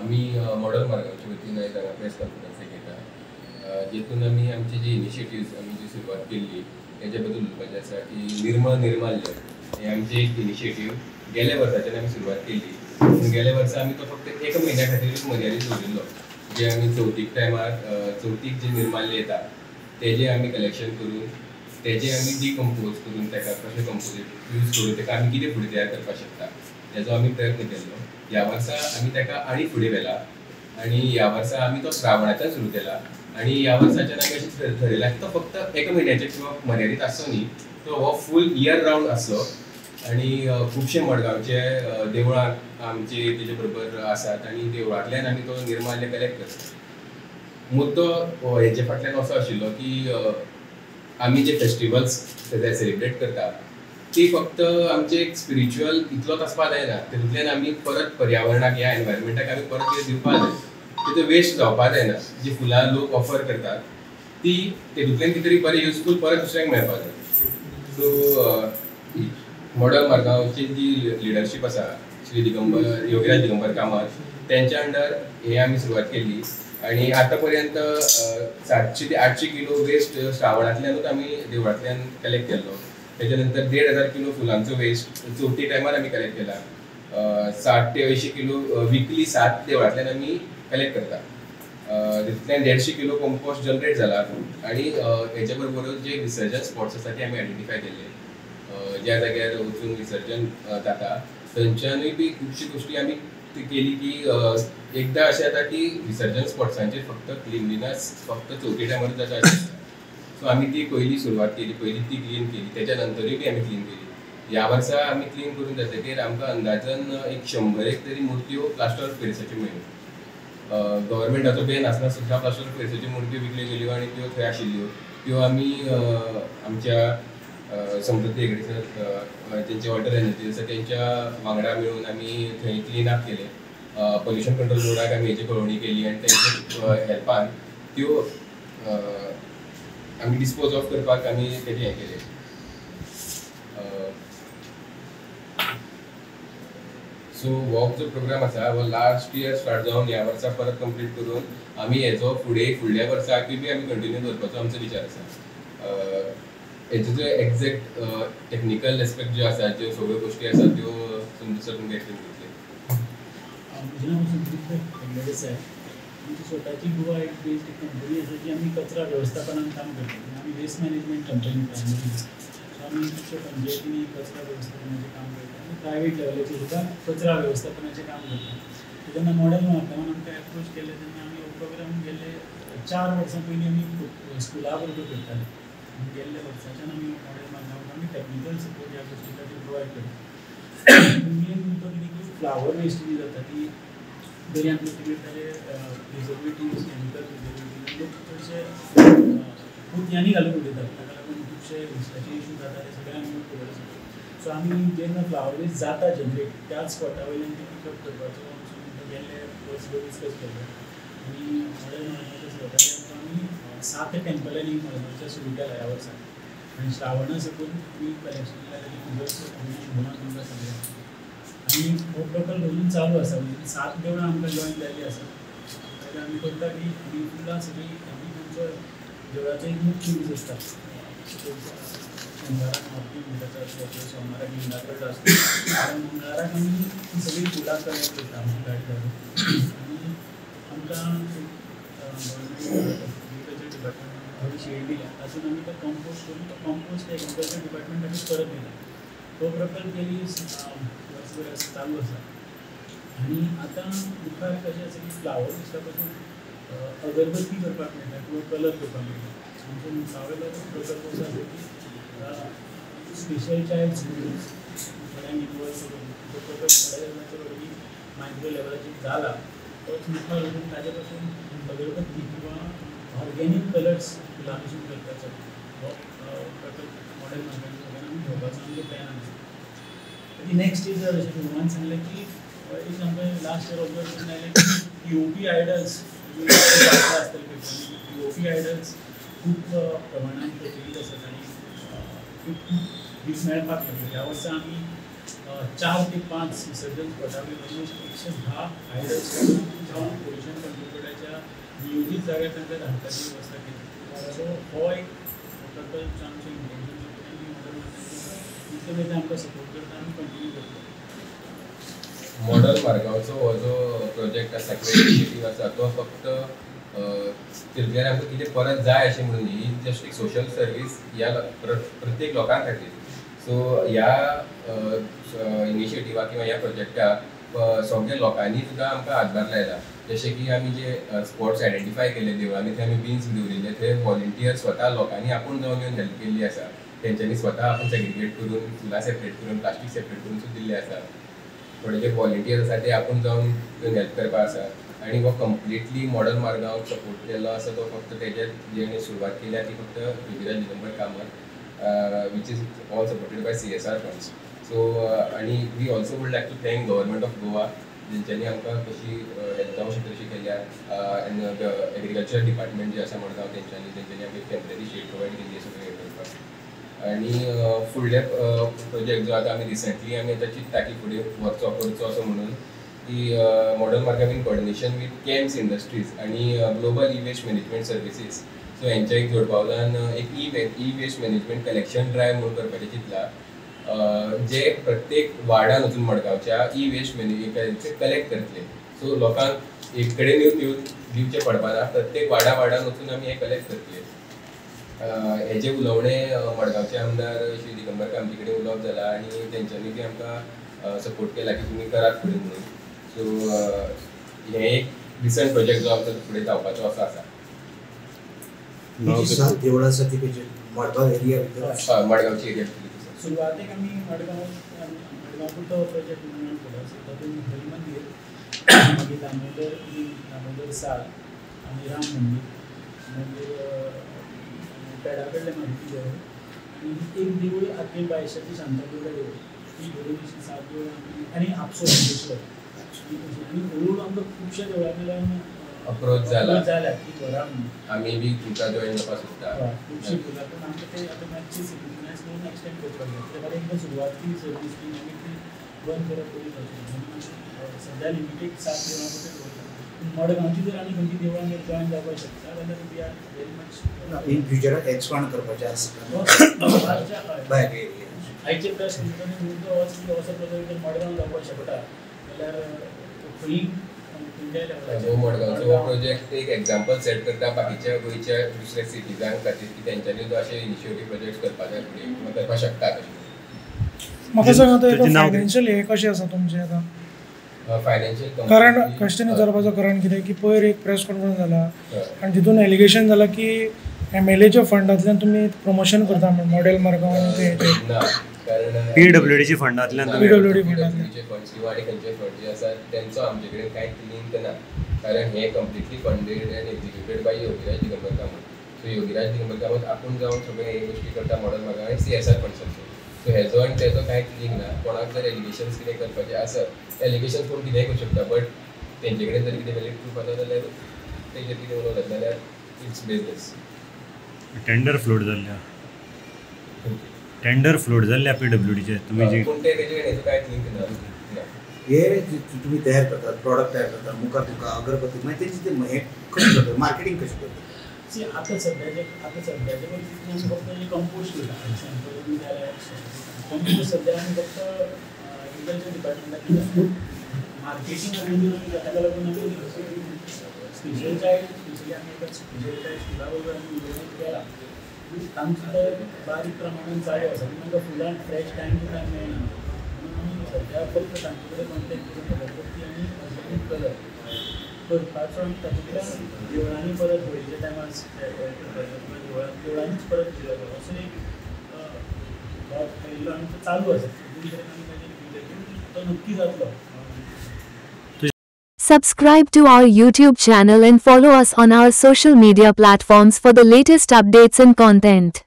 आम्ही मॉडल मार्गाच्या वतीनं एक प्रेस कॉन्फरन्स घेता जेतून आम्ही आमचे जे इनिशिएटिव्ह आम्ही जी सुरवात केली त्याच्याबद्दल उलोवपाचें आसा की निर्माल्य हे आमचे एक इनिशिएटिव्ह गेल्या वर्साच्यान आमी सुरवात केली. पूण गेल्या वर्सा आमी तो फक्त एक म्हयन्या खातीर मर्यादीत दवरिल्लो. जे आमी चवथीक टायमार चवथीक जे निर्माल्य येता तेजे आमी कलेक्शन करून तेजे आमी डिकम्पोज करून ताका कशें कंपोजीट यूज करून ताका आमी कितें फुडें तयार करपाक शकता तेजो आमी प्रयत्न केल्लो. ह्या वर्सा आमी ताका आनी फुडें व्हेला आनी ह्या वर्सा आमी तो श्रावणाच्यान सुरू केला आनी ह्या वर्साच्यान आमी अशें ठरयलां की तो फक्त एक म्हयन्याचे किंवा मर्यादीत आसचो न्ही, तो हो फूल इयर रावंड आसचो. आनी खुबशे मडगांवचे देवळां आमचे तेजे बरोबर आसात आनी देवळांतल्यान आमी तो निर्माल्य कलेक्ट करतात. मुद्दो हेजे फाटल्यान असो आशिल्लो की आमी जे फेस्टिवल्स सेलिब्रेट करता ती फक्त आमचे एक स्पिरिच्युअल इतलोच आसपा जायना, तेतूंतल्यान आमी परत पर्यावरणाक ह्या एनवायरमेंटाक आमी परत कितें दिवपा जाय, तितून वेस्ट जावपा जायना. जी फुलां लोक ऑफर करतात ती तेतूंतल्यान कितें तरी बरें युजफूल परत दुसऱ्यांक मेळपा जाय. सो मॉडल मार्गांवची जी लिडरशीप आसा श्री योगीराज दिगंबर कामत तेंच्या अंडर हे आमी सुरवात केल्ली आनी आतां पर्यंत 700 ते 800 किलो वेस्ट श्रावणांतल्यानूच आमी देवळांतल्यान कलेक्ट केल्लो. तेच्या नंतर 1,500 किलो फुलांचो वेस्ट चवथी टायमार आमी कलेक्ट केला. 60 ते 80 किलो विकली 7 देवळांतल्यान आमी कलेक्ट करता. तितूंतल्यान 150 किलो कंपोस्ट जनरेट जाला आनी हेच्या बरोबरूच जे विसर्जन स्पॉट्स आसा ते आमी आयडेंटिफाय केल्ले. ज्या जाग्यार वचून विसर्जन जाता थंयच्यानूय बी खुबशी गोश्टी आमी केली की एकदां अशें जाता की विसर्जन स्पॉट्सांचेर फक्त क्लिनलीनस फक्त चवथी टायमार जाता अशें आसता. सो आमी ती पयली सुरवात केली, पयली ती क्लीन केली, तेच्या नंतरूय बी आमी क्लीन केली. ह्या वर्सा आमी क्लीन करून जातकीर आमकां अंदाजन एक 100 तरी मुर्त्यो प्लास्टर ऑफ पॅरिसाच्यो मेळ्ळ्यो. गव्हर्मेंटाचो बॅन आसतना सुद्दां प्लास्टर ऑफ पॅरिसाच्यो मुर्त्यो विकल्यो गेल्यो आनी त्यो थंय आशिल्ल्यो. त्यो आमी आमच्या समृद्धी हेगडेसर तेंचे वॉटर एनर्जी आसा तेंच्या वांगडा मेळून आमी थंय क्लीन अप केले. पोल्युशन कंट्रोल बोर्डाक आमी हेची कळोवणी केली आनी तेंच्या हेल्पान त्यो आमी डिस्पोज ऑफ करपाक आमी तेजें हें केलें. सो हो जो प्रोग्राम आसा हो लास्ट इयर स्टार्ट जावन ह्या वर्सा परत कंप्लीट करून आमी हेजो फुडल्या वर्साकूय बी आमी कंटिन्यू दवरपाचो आमचो विचार आसा. हेजो जो एक्झॅक्ट टेक्निकल एस्पेक्ट ज्यो आसा ज्यो सगळ्यो गोश्टी आसा त्यो सर तुमकां एक्सप्लेन करतले. म्हजें नांव संतृप्त फर्नांडीस. आमची स्वताची गोवा एक बेस्ड कंपनी आसा जी आमी कचरा वेवस्थापनान काम करता. आमी waste management company primary. So आमी खुबश्या पंचायतींनी कचरा वेवस्थापनाचें काम करता आनी प्रायवेट लेवलाचेर सुद्दां कचरा वेवस्थापनाचें काम करता. जेन्ना मॉडल मार्गांवान आमकां एप्रोच केले तेन्ना आमी हो प्रोग्राम गेले 4 वर्सां पयलीं आमी स्कुला बरोबर करताले. आनी गेल्ल्या वर्साच्यान आमी मॉडल मार्गांवान आमी टॅक्निकल सपोर्ट ह्या गोश्टी खातीर प्रोवायड करता. मेन मुद्दो कितें की फ्लावर वेस्ट जी जाता ती बरी आमी कितें करताले प्रिजर्वेटिव्स कॅमिकल प्रिजर्वेटिव्स लोक चडशे पुतयांनी घालून उडयतात. ताका लागून खुबशे वेस्टाचे इशू जाता ते सगळ्यांक नोट खबर आसा. सो आमी जेन्ना फ्लावर वेस्ट जाता जनरेट त्याच स्पॉटा वयल्यान ती पिकअप करपाचो आमचो गेल्ले वर्स डिस्कस केल्लो आनी मॉडल मार्गाच्या स्वताच्यान आमी 7 टेंपलांनी मॉडलाच्या सुरू केला ह्या वर्सा आनी श्रावणा साकून आमी कलेक्शन केला भोवमान तुमकां सगळ्यांक. आनी हो प्रकल्प अजून चालू आसा. म्हणजे 7 देवळां आमकां जॉयन जाल्लीं आसा. पयलीं आमी करता की आमी फुलां सगळीं आमी आमचो देवळाचो एक मुख्य यूज आसता. मंगळाराक मारुती म्हणटात सोमाराक लिंगाकड आसता. मंगळाराक आमी ती सगळीं फुलां कलेक्ट करता आमची गाडी घालून आनी आमकां एग्रिकल्चर डिपार्टमेंटान थोडी शेड दिल्या तातूंत आमी तो कंपोस्ट करून तो कंपोस्ट एग्रिकल्चर डिपार्टमेंटाक परत दिता. तो प्रकल्प गेली वर्सभर चालू आसा. आनी आतां मुखार कशें आसा की फ्लावर वेस्टा पासून अगरबत्ती करपाक मेळटा किंवा कलर करपाक मेळटा. आमचो मुखावेलो प्रकल्प असो आसा की स्पेशल चायल्ड स्कूल्स थोड्यांक इनवॉल्व करून तो प्रकल्प थोड्या लेवलाचेर ऑलरेडी मायक्रो लेवलाचेर जाला. तोच मुखार वचून ताजे पासून अगरबत्ती किंवा ऑर्गेनीक कलर्स फुलां पसून करपाचो हो प्रकल्प मॉडल मार्गाच्या सगळ्यांक आमी घेवपाचो आमचो प्लॅन आसा. नेक्स्ट इज जशें भगवान सांगलें की एक आमकां लास्ट इयर ऑब्जर्व करून आयलें की पीओपी आयडल्स आसतले पेपरांनी पीओपी आयडल्स खूब प्रमाणान प्रचलीत आसात आनी खूब दीस मेळपाक लागले. ह्या वर्सा आमी 4 ते 5 विसर्जन स्पॉटार ऑलमोस्ट 110 आयडल्स जाऊन पोल्युशन कंट्रोलाच्या नियोजित जाग्यार तांकां धाडपाची वेवस्था केली. सो हो एक प्रकल्प आमचें इंटेन्शन आनी आमकां सपोर्ट करता आनी कंटिन्यू करता. मॉडल मार्गांवचो हो जो प्रोजेक्ट आसा किंवा इनिशिएटीव आसा तो फक्त तितल्यान आमकां कितें परत जाय अशें म्हणून न्ही, ही जस्ट एक सोशल सर्वीस ह्या प्रत्येक लोकां खातीर. सो ह्या इनिशिएटिव्हाक किंवा ह्या प्रोजेक्टाक सगळ्या लोकांनी सुद्दां आमकां हातभार लायला. जशें की आमी जे स्पॉट्स आयडेंटिफाय केले देवळांनी थंय आमी बिन्स दवरिल्ले, थंय व्हॉलंटियर स्वता लोकांनी आपूण जावन येवन हेल्प केल्ली आसा. तेंच्यांनी स्वता आपूण सेग्रिगेट करून फुलां सेपरेट करून प्लास्टीक सेपरेट करून सुद्दां दिल्लें आसा. थोडे जे व्हॉलंटियर्स आसा ते आपूण जावन येवन हेल्प करपा आसा. आनी हो कंप्लिटली मॉडर्न मार्गांव सपोर्ट केल्लो आसा तो फक्त तेजे जेणे सुरवात केल्या ती फक्त Yogiraj Digambar Kamat, which is all supported by CSR funds. So आणि we also would like to thank government of Goa जेंच्यांनी आमकां कशी हेल्प जावं शकता तशी केल्या. आनी एग्रीकल्चर डिपार्टमेंट जे आसा मडगांव तेंच्यांनी आमकां टेम्पररी शेड प्रोवायड केल्ली सगळें हें करपाक. आनी फुडले प्रोजेक्ट जो आतां आमी रिसंटली आमी आतां चिंतता की फुडें वचचो करचो असो म्हणून की modern Margao in coordination with Chems industries आनी global e waste management services. So हेंच्या एक जोडपावलान एक e waste management collection drive म्हणून करपाचें चिंतला, जे प्रत्येक वार्डान वचून मडगांवच्या ई वेस्ट मॅनेजमेंट कलेक्ट करतले. सो लोकांक एक कडेन येवन दिवचें पडपाना, प्रत्येक वार्डान वचून आमी हें कलेक्ट करतले. हेजे उलोवणें मडगांवचे आमदार श्री दिगंबर कामती कडेन उलोवप जाला आनी तेंच्यांनी बी आमकां सपोर्ट केला की तुमी करात फुडें म्हणून. सो हें एक रिसंट प्रोजेक्ट जो आमचो फुडें जावपाचो असो आसा. देवळां आसा ती खंयची मडगांव एरिया भितर मडगांवची एरिया सुरवातेक आमी मडगांव तो प्रोजेक्ट म्हणून केलो. सो तातूंत हरी मंदीर, मागीर दामोदर साळ आनी राम मंदीर, मागीर पेडा कडलें मारुती देवूळ आनी एक देवूळ आख्खे बायशाची शांतादुर्गा देवूळ, ही धरून अशी 7 देवळां आनी आपसो मंगेश्वर. आनी हळूहळू आमकां खुबश्या देवळां कडल्यान अप्रोच जाला की घरा म्हणून आमी बी तुमकां जॉइन जावपाक सोदता. खुबशीं फुलां पूण आमकां ते आतां मातशी सिग्निफिकन्स करून एक्सटेंड करपाक जाय. त्या खातीर एकदां सुरवात ती सर्वीस ती आमी ती बंद करप करूंक जावची. सद्या लिमिटेड 7 देवळां भितर दवरता. मडगांवची जर आनी खंयची देवळां जॉइन जावपाक शकता जाल्यार we are very much in फ्युचराक एक्सपांड करपाचें आसता भायर एरिया. आयचे प्रश्न मुद्दो असो प्रोजेक्ट जर मडगांव जावपाक शकता जाल्यार खंयी हो मडगांवचो हो प्रोजेक्ट एक एग्जाम्पल सेट करता बाकीच्या गोंयच्या दुसऱ्या सिटीजां खातीर की तेंच्यांनी जो अशे इनिशिएटीव प्रोजेक्ट करपाक जाय फुडें किंवा करपाक शकता तशें. म्हाका सांग आतां फायनान्शियल हे कशें आसा तुमचें आतां फायनान्शियल कारण क्वेश्चन विचारपाचो कारण कितें की पयर एक प्रेस कॉन्फरन्स जाला आनी तितून एलिगेशन जालां की MLAच्या फंडांतल्यान तुमी प्रमोशन करता म्हणून मॉडेल मार्गांव आनी ते ना, कारण PWDच्या फंडांतल्यान PWD फंडांतल्यान फंड्स किंवा आनी खंयचे फंड जे आसा तेंचो आमचे कडेन कांयच लिंक ना. कारण हे completely funded and executed by Yogiraj Digambar Kamat. So Yogiraj Digambar Kamat आपूण जावन सगळे हे गोष्टी करता मॉडर्न मार्गांव आनी CSR फंड्सांचो. सो हेजो आनी तेजो कांयच लिंक ना. कोणाक जर एलिगेशन्स कितें करपाचे आसत एलिगेशन्स कोण कितेंय करूं शकता, बट तेंचे कडेन जर कितें वॅलिड प्रूफ आसा जाल्यार तेजेर कितें उलोवं जाल्यार इट्स बेजलेस. टेंडर फ्लोट जाल्ल्या PWDचे तुमी जे पूण ते तेजे कडेन हेजो कांयच लिंक ना. हे तुम्ही तयार करतात प्रॉडक्ट तयार करतात मुखार तुका अगरबत्ती मागीर तेची ते हे कशें करतात मार्केटिंग कशें करतात. सी आतां सद्याचे परिस्थितीन आमी फक्त हे कंपोस्ट करता सॅम्पल जाल्यार कंपोस्ट सद्या आमी फक्त एग्रीकल्चर डिपार्टमेंटान मार्केटिंग आनी ताका लागून आमी स्पेशल चायल्ड स्पेशली आमी एका स्पेशल चायल्ड स्कुला बरोबर आमी उलोवप केला. तांचो बारीक प्रमाणान चालू आसा पूण तांकां फुलां फ्रेश टायम टू टायम मेळना म्हणून आमी सद्या फक्त तांचे कडेन कॉन्टेक्ट करून अगरबत्ती आनी ऑर्गेनीक कलर करपाचो आनी तातूंतल्यान देवळांनी परत होळीच्या टायमार देवळांनीच परत दिलो असो एक पयलो आनी तो चालू आसा. तो नक्की जातलो. Subscribe to our YouTube channel and follow us on our social media platforms for the latest updates and content.